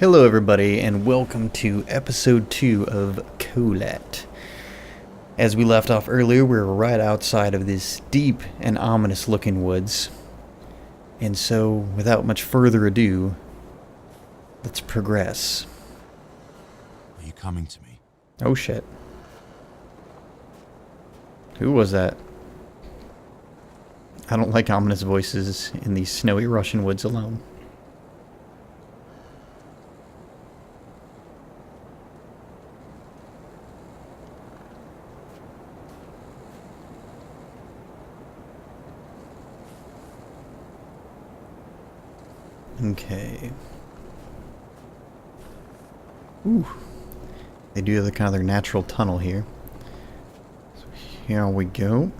Hello everybody and welcome to episode 2 of Kholat. As we left off earlier, we were right outside of this deep and ominous looking woods. And so, without much further ado, let's progress. Are you coming to me? Oh shit. Who was that? I don't like ominous voices in these snowy Russian woods alone. Okay. Ooh. They do have kind of their natural tunnel here. So here we go.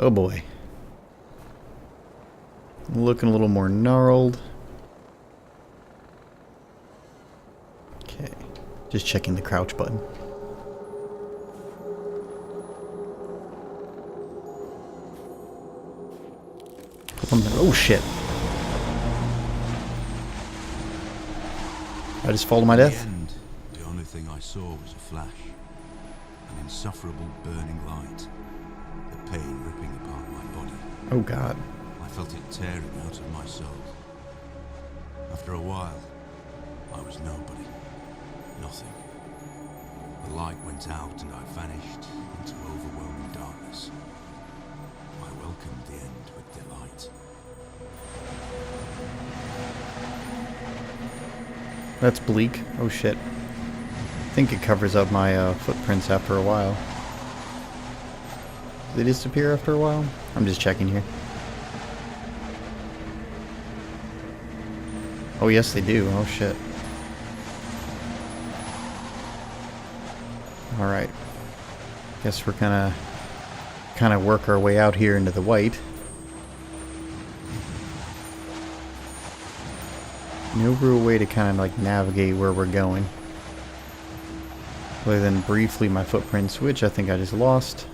Oh boy. Looking a little more gnarled. Okay. Just checking the crouch button. Oh shit. I just fall to my death? In the end, the only thing I saw was a flash. An insufferable burning light. The pain ripping apart my body. Oh god. I felt it tearing out of my soul. After a while, I was nobody. Nothing. The light went out and I vanished into overwhelming darkness. I welcomed the end with delight. That's bleak. Oh shit. I think it covers up my footprints after a while. Do they disappear after a while? I'm just checking here. Oh yes they do. Oh shit. Alright. Guess we're gonna kind of work our way out here into the white. No real way to kind of like navigate where we're going. Other than briefly my footprints, which I think I just lost.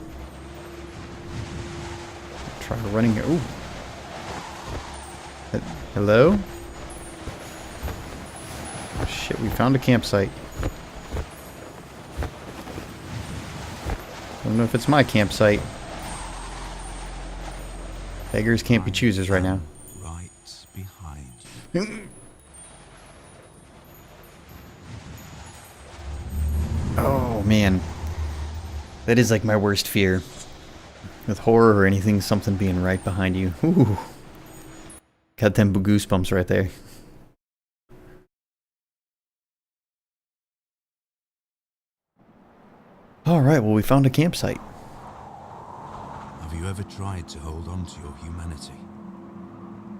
Try running here. Ooh. Hello? Oh shit, we found a campsite. I don't know if it's my campsite. Beggars can't be choosers right now. Right behind you. Oh man, that is like my worst fear. With horror or anything, something being right behind you. Ooh. Got them goosebumps right there. Alright, well we found a campsite. Have you ever tried to hold on to your humanity?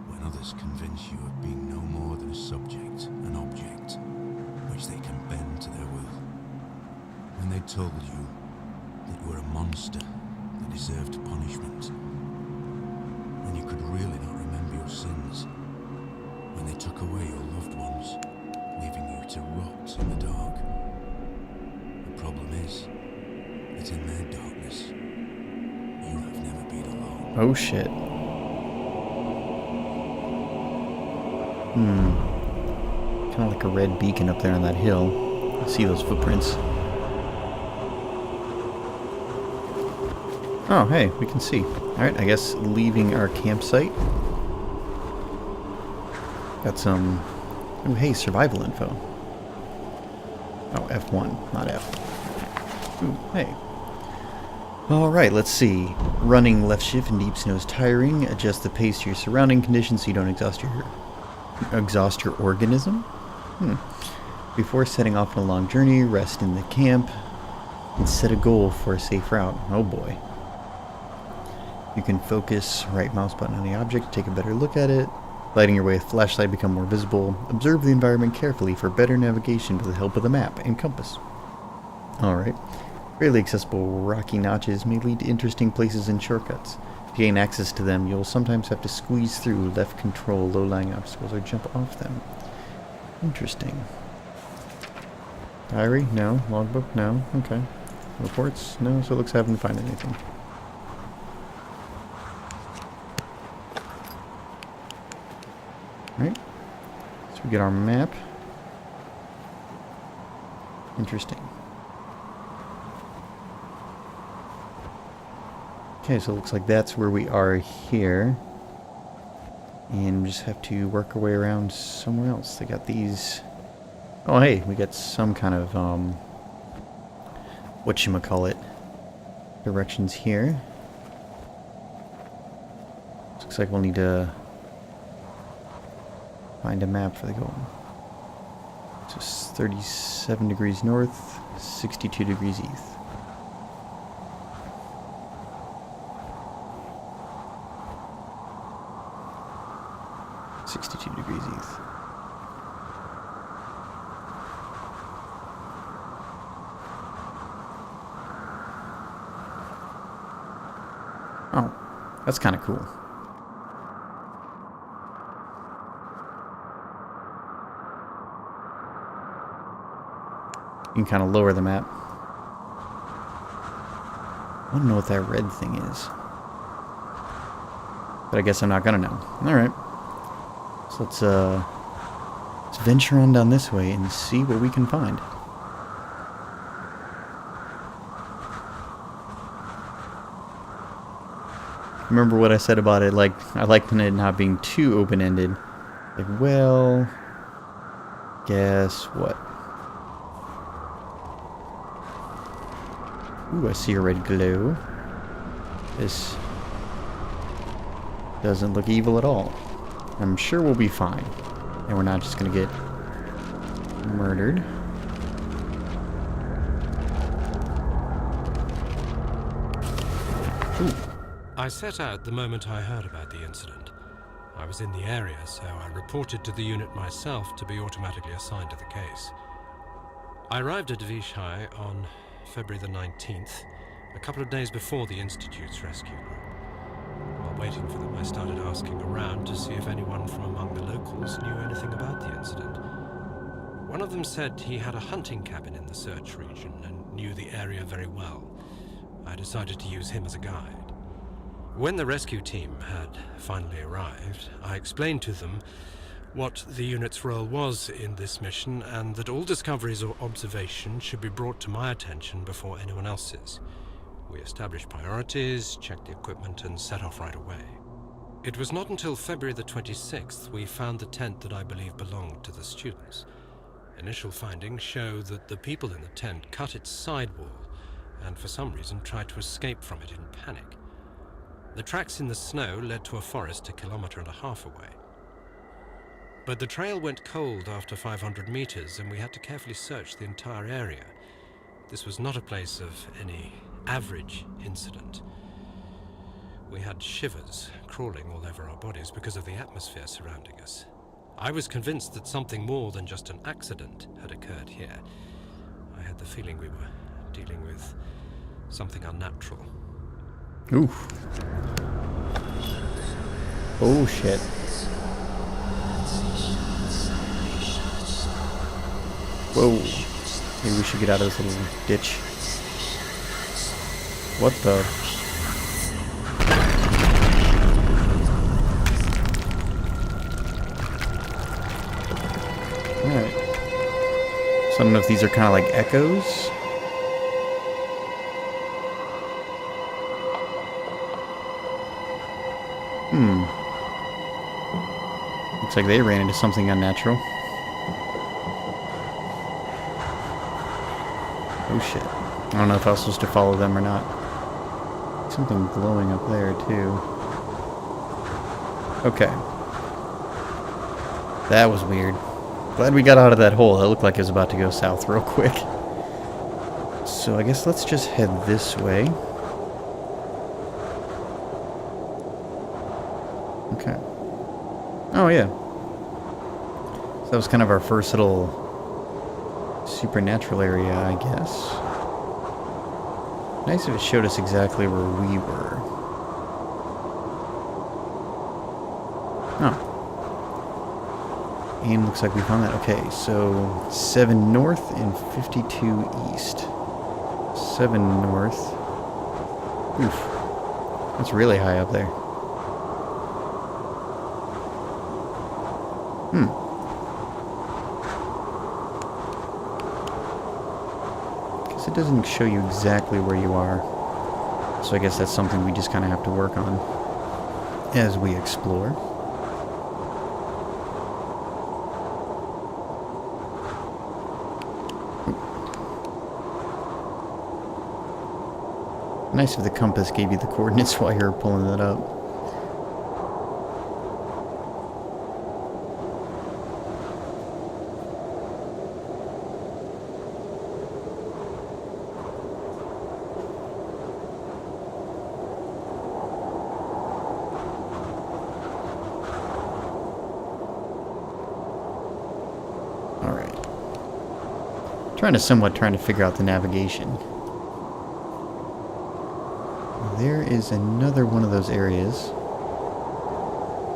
When others convince you of being no more than a subject, an object, which they can bend to their will. When they told you that you were a monster that deserved punishment, when you could really not remember your sins, when they took away your loved ones, leaving you to rot in the dark. The problem is that in their darkness, you have never been alone. Oh shit. Kind of like a red beacon up there on that hill. I see those footprints. Oh, hey, we can see. Alright, I guess leaving our campsite. Got some... Oh, hey, survival info. Oh, F1, not F. Ooh, hey. Alright, let's see. Running left shift in deep snow is tiring. Adjust the pace to your surrounding conditions so you don't exhaust your organism. Before setting off on a long journey, rest in the camp and set a goal for a safe route. Oh boy. You can focus right mouse button on the object to take a better look at it. Lighting your way with flashlight become more visible. Observe the environment carefully for better navigation with the help of the map and compass. Alright. Fairly accessible rocky notches may lead to interesting places and shortcuts. To gain access to them, you'll sometimes have to squeeze through, left control low-lying obstacles, or jump off them. Interesting. Diary? No. Logbook? No. Okay. Reports? No. So it looks like I haven't found anything. Right? So we get our map. Interesting. Okay, so it looks like that's where we are here. And we just have to work our way around somewhere else. They got these... Oh, hey, we got some kind of, whatchamacallit, directions here. Looks like we'll need to find a map for the goal. So it's 37 degrees north, 62 degrees east. Oh, that's kind of cool. You can kind of lower the map. I don't know what that red thing is. But I guess I'm not gonna know. Alright. So let's venture on down this way and see what we can find. Remember what I said about it, like, I like it not being too open-ended. Like, well, guess what? Ooh, I see a red glow. This doesn't look evil at all. I'm sure we'll be fine. And we're not just gonna get murdered. Ooh. I set out the moment I heard about the incident. I was in the area, so I reported to the unit myself to be automatically assigned to the case. I arrived at Vishai on February the 19th, a couple of days before the Institute's rescue group. While waiting for them, I started asking around to see if anyone from among the locals knew anything about the incident. One of them said he had a hunting cabin in the search region and knew the area very well. I decided to use him as a guide. When the rescue team had finally arrived, I explained to them what the unit's role was in this mission and that all discoveries or observations should be brought to my attention before anyone else's. We established priorities, checked the equipment, and set off right away. It was not until February the 26th we found the tent that I believe belonged to the students. Initial findings show that the people in the tent cut its sidewall and for some reason tried to escape from it in panic. The tracks in the snow led to a forest 1.5 kilometers away. But the trail went cold after 500 meters, and we had to carefully search the entire area. This was not a place of any average incident. We had shivers crawling all over our bodies because of the atmosphere surrounding us. I was convinced that something more than just an accident had occurred here. I had the feeling we were dealing with something unnatural. Oof. Oh shit. Whoa. Maybe we should get out of this little ditch. What the? Alright. So I don't know if these are kind of like echoes. Looks like they ran into something unnatural. Oh shit. I don't know if I was supposed to follow them or not. Something glowing up there too. Okay. That was weird. Glad we got out of that hole. It looked like it was about to go south real quick. So I guess let's just head this way. Okay. Oh, yeah. So that was kind of our first little supernatural area, I guess. Nice if it showed us exactly where we were. Oh. And looks like we found that. Okay, so 7 north and 52 east. 7 north. Oof. That's really high up there. So it doesn't show you exactly where you are. So I guess that's something we just kind of have to work on as we explore. Nice if the compass gave you the coordinates while you were pulling it up. Trying to figure out the navigation. There is another one of those areas.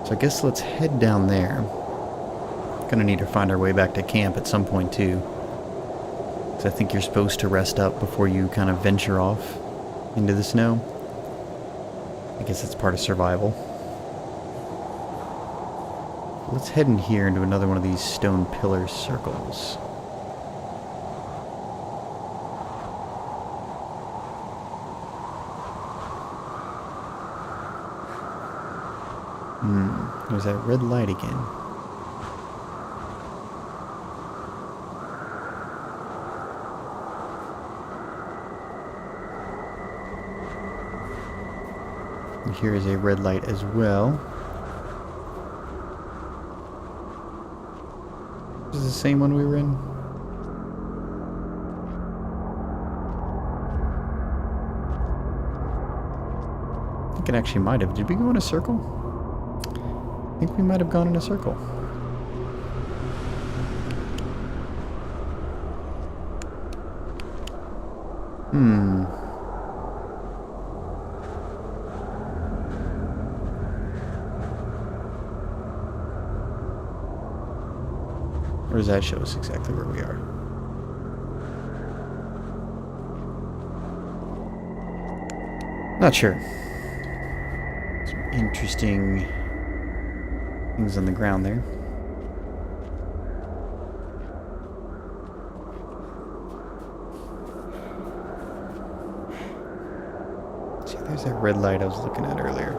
So I guess let's head down there. Gonna need to find our way back to camp at some point too. Because I think you're supposed to rest up before you kind of venture off into the snow. I guess that's part of survival. Let's head in here into another one of these stone pillar circles. There's that red light again. And here is a red light as well. Is this the same one we were in? I think it actually might have. Did we go in a circle? I think we might have gone in a circle. Or does that show us exactly where we are? Not sure. Some interesting things on the ground there. See, there's that red light I was looking at earlier.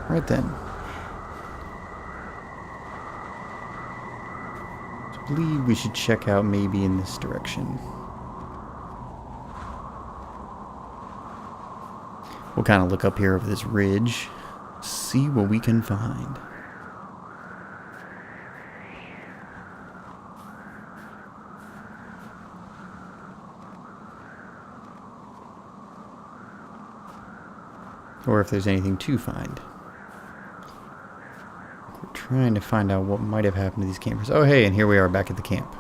Right then. I believe we should check out maybe in this direction. We'll kind of look up here over this ridge, see what we can find. Or if there's anything to find. We're trying to find out what might have happened to these campers. Oh, hey, and here we are back at the camp.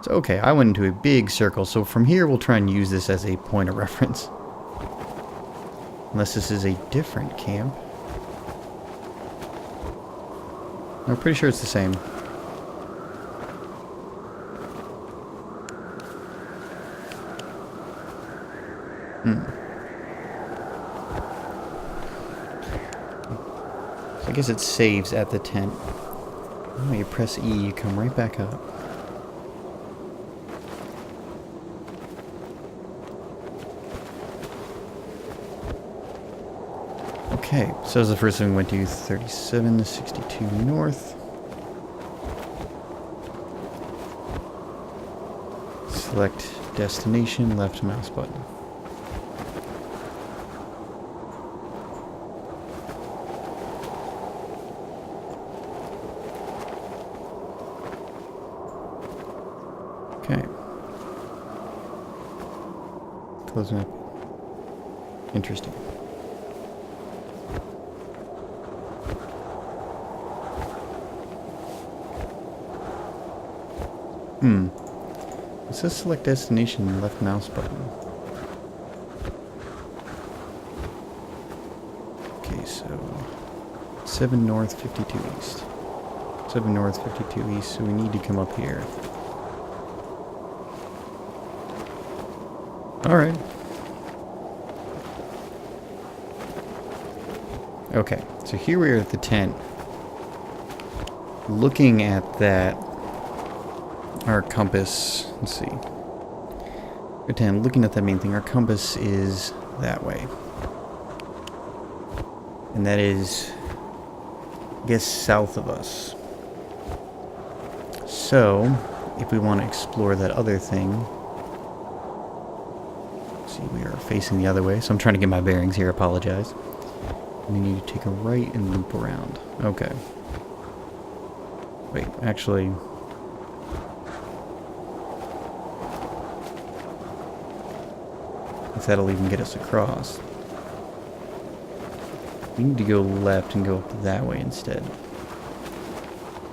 So, okay, I went into a big circle, so from here we'll try and use this as a point of reference. Unless this is a different camp. I'm pretty sure it's the same. I guess it saves at the tent. Oh, you press E, you come right back up. Okay, so the first thing we went to 3762 north. Select destination, left mouse button. Okay. Closing up. Interesting. It says select destination, left mouse button. Okay, so 7 north, 52 east. 7 north, 52 east, so we need to come up here. Alright. Okay, so here we are at the tent. Looking at that, our compass, let's see. Tent, looking at that main thing, our compass is that way. And that is, I guess, south of us. So, if we want to explore that other thing, see, we are facing the other way, so I'm trying to get my bearings here, apologize. We need to take a right and loop around. Okay. Wait, actually... if that'll even get us across. We need to go left and go up that way instead.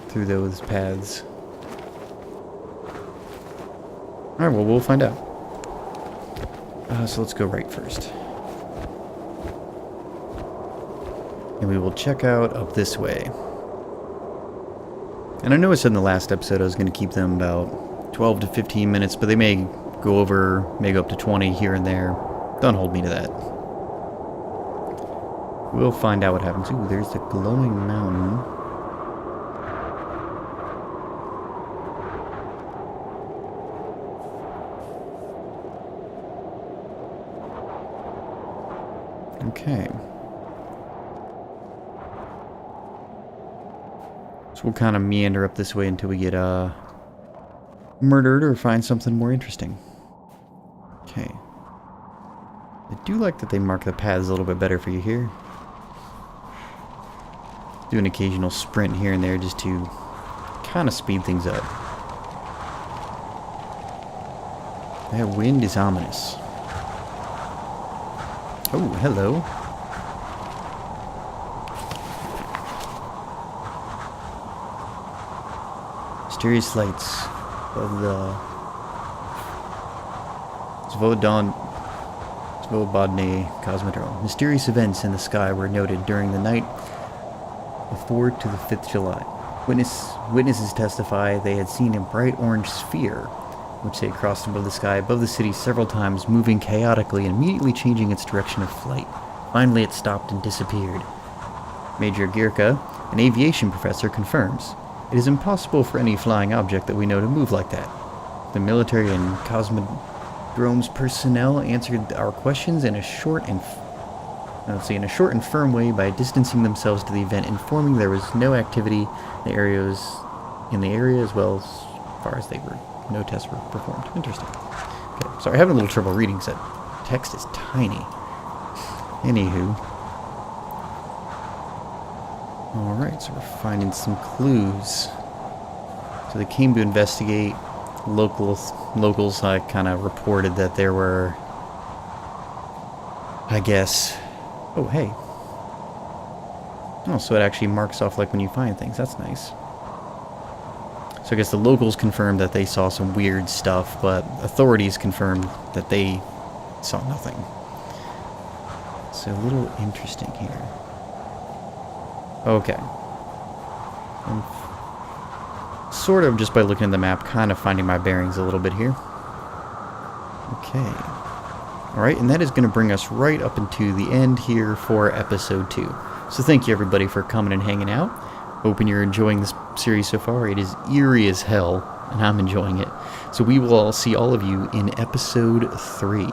Through those paths. Alright, well, we'll find out. So let's go right first. And we will check out up this way. And I know I said in the last episode I was going to keep them about 12 to 15 minutes, but they may go over, may go up to 20 here and there. Don't hold me to that. We'll find out what happens. Ooh, there's the glowing mountain. Okay. So we'll kind of meander up this way until we get murdered or find something more interesting. Okay. I do like that they mark the paths a little bit better for you here. Do an occasional sprint here and there just to kind of speed things up. That wind is ominous. Oh, hello. Mysterious lights of the Svobodny Cosmodrome. Mysterious events in the sky were noted during the night of 4 to the 5th July. Witnesses testify they had seen a bright orange sphere, which they had crossed above the sky above the city several times, moving chaotically and immediately changing its direction of flight. Finally, it stopped and disappeared. Major Girka, an aviation professor, confirms it is impossible for any flying object that we know to move like that. The military and Cosmodrome's personnel answered our questions in a short and firm way by distancing themselves to the event, informing there was no activity in the area as well as far as they were. No tests were performed. Interesting. Okay, sorry, I'm having a little trouble reading because that text is tiny. Anywho. Alright, so we're finding some clues. So they came to investigate. Locals kind of reported that there were, I guess... Oh, hey. Oh, so it actually marks off like when you find things. That's nice. So I guess the locals confirmed that they saw some weird stuff, but authorities confirmed that they saw nothing. So a little interesting here. Okay. I'm sort of, just by looking at the map, kind of finding my bearings a little bit here. Okay. Alright, and that is going to bring us right up into the end here for episode 2. So thank you everybody for coming and hanging out. Hoping you're enjoying this series so far. It is eerie as hell, and I'm enjoying it. So we will see all of you in episode 3.